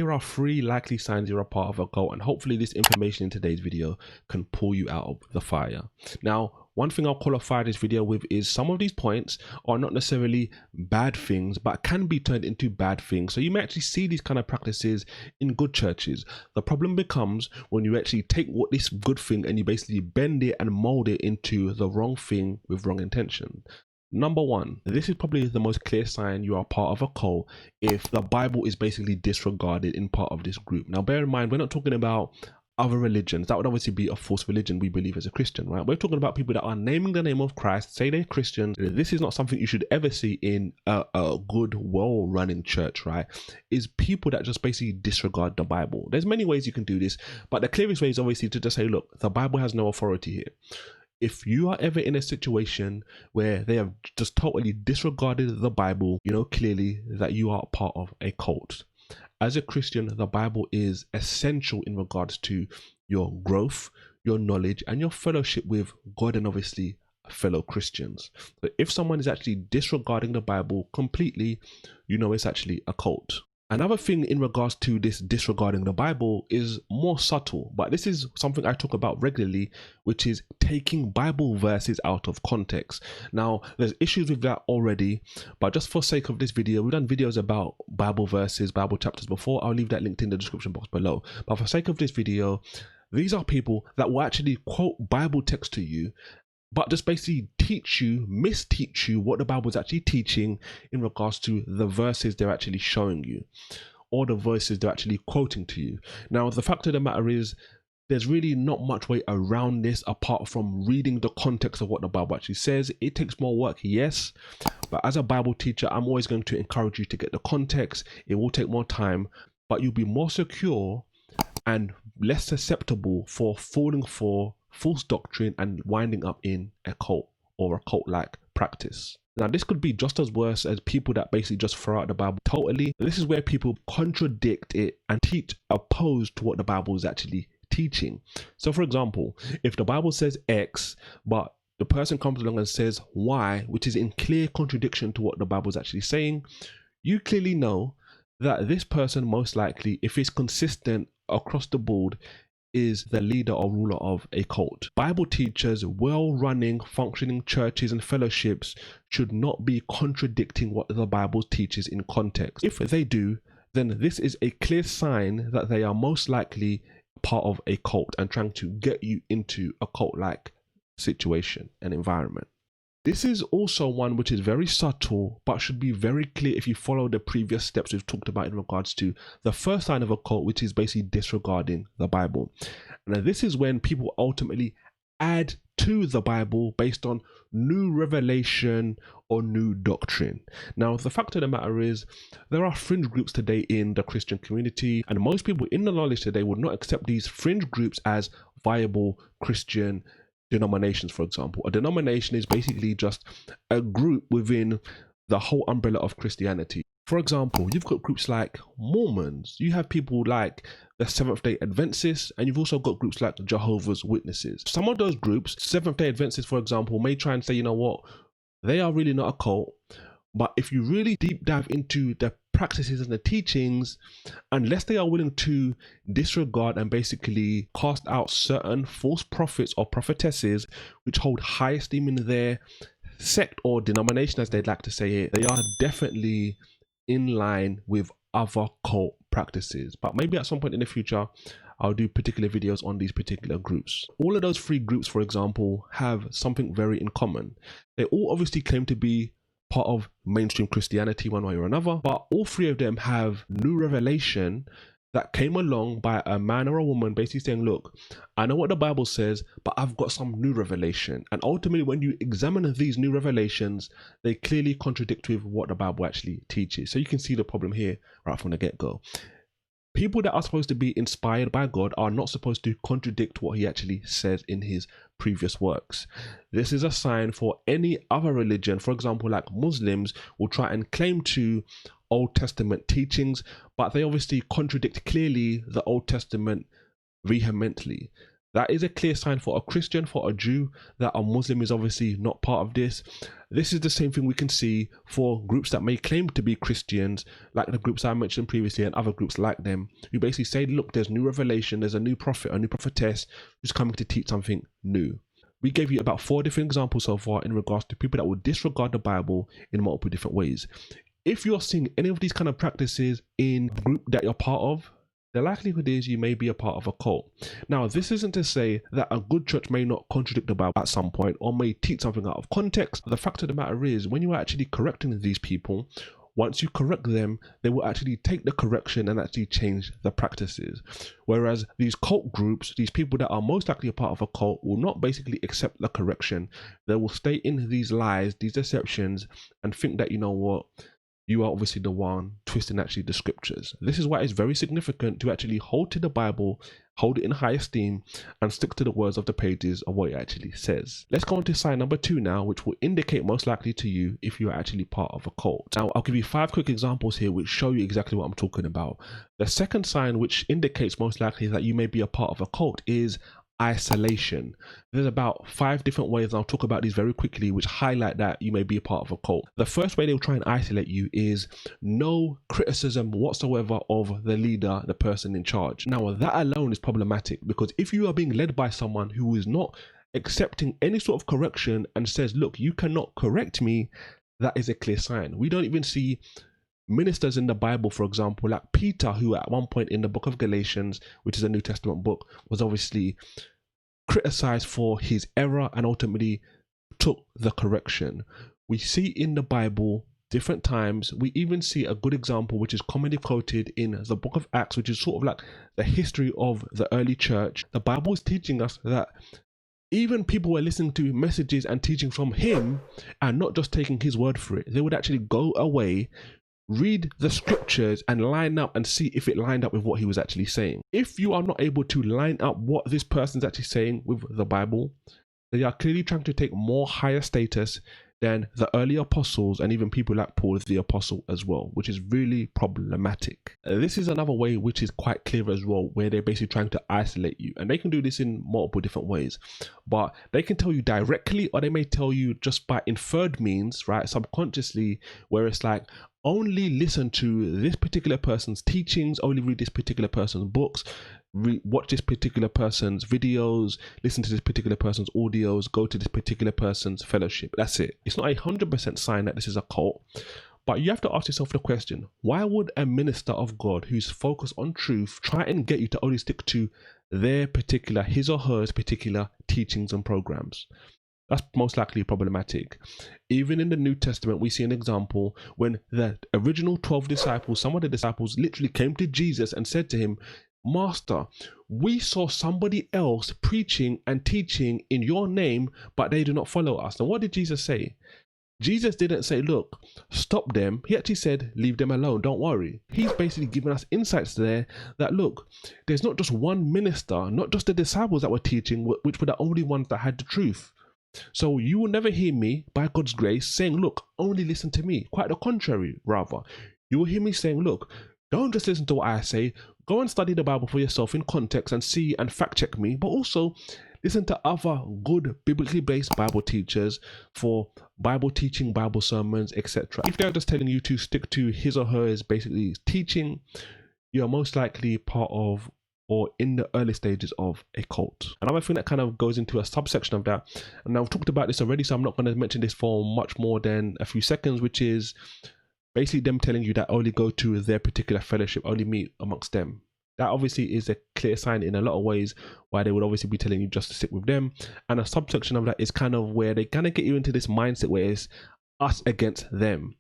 here are 3 likely signs you're a part of a cult, and hopefully this information in today's video can pull you out of the fire. Now, one thing I'll qualify this video with is some of these points are not necessarily bad things, but can be turned into bad things. So you may actually see these kind of practices in good churches. The problem becomes when you actually take what this good thing and you basically bend it and mold it into the wrong thing with wrong intention. Number 1, this is probably the most clear sign you are part of a cult if the Bible is basically disregarded in part of this group. Now, bear in mind, we're not talking about other religions. That would obviously be a false religion we believe as a Christian, right? We're talking about people that are naming the name of Christ, say they're Christians. This is not something you should ever see in a good, well-running church, right? Is people that just basically disregard the Bible. There's many ways you can do this, but the clearest way is obviously to just say, look, the Bible has no authority here. If you are ever in a situation where they have just totally disregarded the Bible, you know clearly that you are part of a cult. As a Christian, the Bible is essential in regards to your growth, your knowledge, and your fellowship with God and obviously fellow Christians. So if someone is actually disregarding the Bible completely, you know it's actually a cult. Another thing in regards to this disregarding the Bible is more subtle, but this is something I talk about regularly, which is taking Bible verses out of context. Now, there's issues with that already, but just for sake of this video, we've done videos about Bible verses, Bible chapters before. I'll leave that linked in the description box below. But for sake of this video, these are people that will actually quote Bible text to you, but just basically misteach you what the Bible is actually teaching in regards to the verses they're actually showing you, or the verses they're actually quoting to you. Now, the fact of the matter is, there's really not much way around this apart from reading the context of what the Bible actually says. It takes more work, yes, but as a Bible teacher, I'm always going to encourage you to get the context. It will take more time, but you'll be more secure and less susceptible for falling for false doctrine and winding up in a cult or a cult-like practice. Now, this could be just as worse as people that basically just throw out the Bible totally. This is where people contradict it and teach opposed to what the Bible is actually teaching. So, for example, if the Bible says X, but the person comes along and says Y, which is in clear contradiction to what the Bible is actually saying, you clearly know that this person most likely, if it's consistent across the board, is the leader or ruler of a cult. Bible teachers, well-running, functioning churches and fellowships should not be contradicting what the Bible teaches in context. If they do, then this is a clear sign that they are most likely part of a cult and trying to get you into a cult-like situation and environment. This is also one which is very subtle, but should be very clear if you follow the previous steps we've talked about in regards to the first sign of a cult, which is basically disregarding the Bible. And this is when people ultimately add to the Bible based on new revelation or new doctrine. Now, the fact of the matter is, there are fringe groups today in the Christian community, and most people in the knowledge today would not accept these fringe groups as viable Christian denominations. For example, a denomination is basically just a group within the whole umbrella of Christianity. For example, you've got groups like Mormons, you have people like the Seventh-day Adventists, and you've also got groups like Jehovah's Witnesses. Some of those groups, Seventh-day Adventists, for example, may try and say, you know what, they are really not a cult, but if you really deep dive into the practices and the teachings, unless they are willing to disregard and basically cast out certain false prophets or prophetesses which hold high esteem in their sect or denomination, as they'd like to say it, they are definitely in line with other cult practices. But maybe at some point in the future, I'll do particular videos on these particular groups. All of those 3 groups, for example, have something very in common. They all obviously claim to be part of mainstream Christianity one way or another, but all 3 of them have new revelation that came along by a man or a woman basically saying, look, I know what the Bible says, but I've got some new revelation. And ultimately, when you examine these new revelations, they clearly contradict with what the Bible actually teaches. So you can see the problem here right from the get-go. People that are supposed to be inspired by God are not supposed to contradict what he actually says in his previous works. This is a sign for any other religion. For example, like Muslims will try and claim to Old Testament teachings, but they obviously contradict clearly the Old Testament vehemently. That is a clear sign for a Christian, for a Jew, that a Muslim is obviously not part of this. This is the same thing we can see for groups that may claim to be Christians, like the groups I mentioned previously and other groups like them, who basically say, look, there's new revelation, there's a new prophet, a new prophetess who's coming to teach something new. We gave you about 4 different examples so far in regards to people that will disregard the Bible in multiple different ways. If you're seeing any of these kind of practices in the group that you're part of, the likelihood is you may be a part of a cult. Now, this isn't to say that a good church may not contradict the Bible at some point or may teach something out of context. The fact of the matter is, when you are actually correcting these people, once you correct them, they will actually take the correction and actually change the practices. Whereas these cult groups, these people that are most likely a part of a cult, will not basically accept the correction. They will stay in these lies, these deceptions, and think that, you know what, you are obviously the one twisting actually the scriptures. This is why it's very significant to actually hold to the Bible, hold it in high esteem, and stick to the words of the pages of what it actually says. Let's go on to sign number 2 now, which will indicate most likely to you if you're actually part of a cult. Now, I'll give you 5 quick examples here which show you exactly what I'm talking about. The second sign which indicates most likely that you may be a part of a cult is isolation. There's about 5 different ways, and I'll talk about these very quickly, which highlight that you may be a part of a cult. The first way they'll try and isolate you is no criticism whatsoever of the leader, the person in charge. Now, that alone is problematic, because if you are being led by someone who is not accepting any sort of correction and says, look, you cannot correct me, that is a clear sign. We don't even see ministers in the Bible, for example, like Peter, who at one point in the book of Galatians, which is a New Testament book, was obviously criticized for his error and ultimately took the correction. We see in the Bible different times. We even see a good example which is commonly quoted in the book of Acts, which is sort of like the history of the early church. The Bible is teaching us that even people were listening to messages and teaching from him and not just taking his word for it. They would actually go away, read the scriptures and line up and see if it lined up with what he was actually saying. If you are not able to line up what this person's actually saying with the Bible, they are clearly trying to take more higher status than the early apostles and even people like Paul the apostle as well, which is really problematic. This is another way which is quite clear as well, where they're basically trying to isolate you, and they can do this in multiple different ways. But they can tell you directly, or they may tell you just by inferred means, right, subconsciously, where it's like, only listen to this particular person's teachings, only read this particular person's books, watch this particular person's videos, listen to this particular person's audios, go to this particular person's fellowship. That's it. It's not 100% sign that this is a cult, but you have to ask yourself the question, why would a minister of God who's focused on truth try and get you to only stick to their particular, his or her particular teachings and programs? That's most likely problematic. Even in the New Testament, we see an example when the original 12 disciples, some of the disciples literally came to Jesus and said to him, Master, we saw somebody else preaching and teaching in your name, but they do not follow us. And what did Jesus say? Jesus didn't say, look, stop them. He actually said, leave them alone, don't worry. He's basically giving us insights there that, look, there's not just one minister, not just the disciples that were teaching, which were the only ones that had the truth. So you will never hear me, by God's grace, saying, look, only listen to me. Quite the contrary, rather. You will hear me saying, look, don't just listen to what I say. Go and study the Bible for yourself in context and see and fact check me, but also listen to other good biblically based Bible teachers for Bible teaching, Bible sermons, etc. If they're just telling you to stick to his or hers basically teaching, you are most likely part of or in the early stages of a cult. Another thing that kind of goes into a subsection of that, and I've talked about this already, so I'm not going to mention this for much more than a few seconds, which is basically them telling you that only go to their particular fellowship, only meet amongst them. That obviously is a clear sign in a lot of ways why they would obviously be telling you just to stick with them. And a subsection of that is kind of where they kind of get you into this mindset where it's us against them.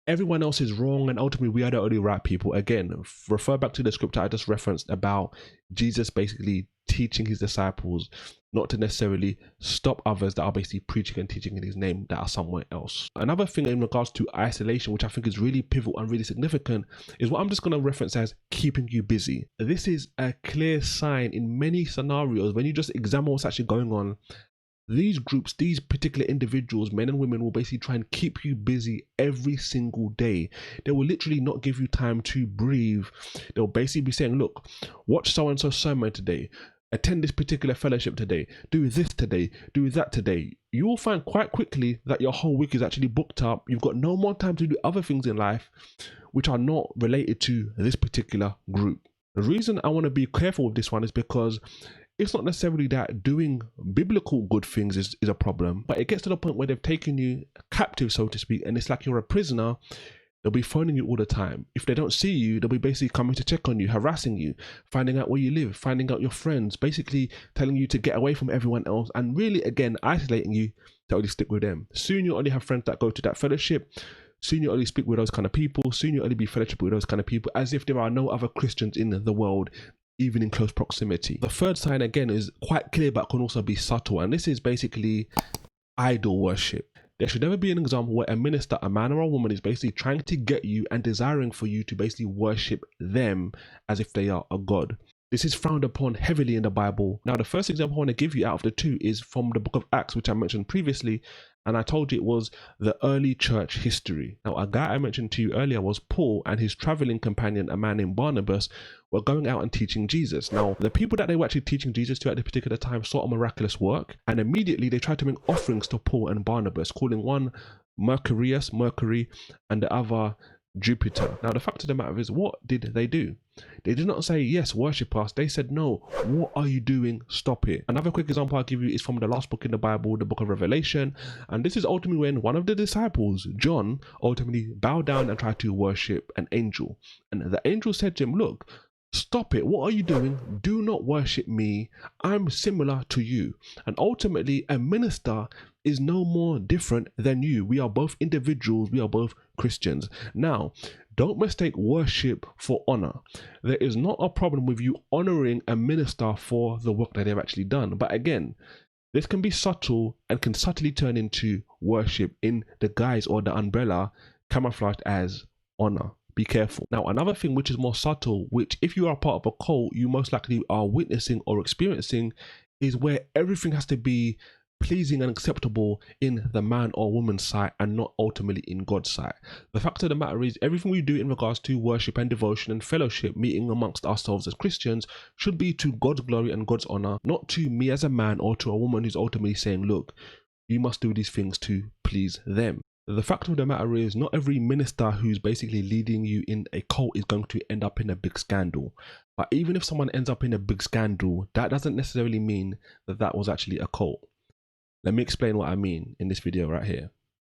Everyone else is wrong and ultimately we are the only right people. Again, refer back to the scripture I just referenced about Jesus basically teaching his disciples not to necessarily stop others that are basically preaching and teaching in his name that are somewhere else. Another thing in regards to isolation, which I think is really pivotal and really significant, is what I'm just going to reference as keeping you busy. This is a clear sign in many scenarios when you just examine what's actually going on. These groups, these particular individuals, men and women, will basically try and keep you busy every single day. They will literally not give you time to breathe. They'll basically be saying, look, watch so-and-so sermon today. attend this particular fellowship today, do this today, do that today, you will find quite quickly that your whole week is actually booked up. You've got no more time to do other things in life which are not related to this particular group. The reason I want to be careful with this one is because it's not necessarily that doing biblical good things is a problem, but it gets to the point where they've taken you captive, so to speak, and it's like you're a prisoner. They'll be phoning you all the time. If they don't see you, they'll be basically coming to check on you, harassing you, finding out where you live, finding out your friends, basically telling you to get away from everyone else, and really, again, isolating you to only stick with them. Soon you only have friends that go to that fellowship. Soon you only speak with those kind of people. Soon you only be fellowship with those kind of people, as if there are no other Christians in the world, even in close proximity. The third sign, again, is quite clear but can also be subtle, and this is basically idol worship. There should never be an example where a minister, a man or a woman, is basically trying to get you and desiring for you to basically worship them as if they are a god. This is frowned upon heavily in the Bible. Now, the first example I want to give you out of the two is from the book of Acts, which I mentioned previously, and I told you it was the early church history. Now, a guy I mentioned to you earlier was Paul, and his traveling companion, a man named Barnabas, were going out and teaching Jesus. Now, the people that they were actually teaching Jesus to at this particular time saw a miraculous work, and immediately they tried to make offerings to Paul and Barnabas, calling one Mercury, and the other Jupiter. Now, the fact of the matter is, what did they do? They did not say, yes, worship us. They said, no, what are you doing? Stop it. Another quick example I'll give you is from the last book in the Bible, the book of Revelation. And this is ultimately when one of the disciples, John, ultimately bowed down and tried to worship an angel. And the angel said to him, look, stop it. What are you doing? Do not worship me. I'm similar to you. And ultimately, a minister is no more different than you. We are both individuals. We are both Christians. Now, don't mistake worship for honor. There is not a problem with you honoring a minister for the work that they've actually done. But again, this can be subtle and can subtly turn into worship in the guise or the umbrella camouflaged as honor. Be careful. Now, another thing which is more subtle, which if you are part of a cult, you most likely are witnessing or experiencing, is where everything has to be pleasing and acceptable in the man or woman's sight and not ultimately in God's sight. The fact of the matter is, everything we do in regards to worship and devotion and fellowship, meeting amongst ourselves as Christians, should be to God's glory and God's honor, not to me as a man or to a woman who's ultimately saying, look, you must do these things to please them. The fact of the matter is, not every minister who's basically leading you in a cult is going to end up in a big scandal. But even if someone ends up in a big scandal, that doesn't necessarily mean that that was actually a cult. Let me explain what I mean in this video right here.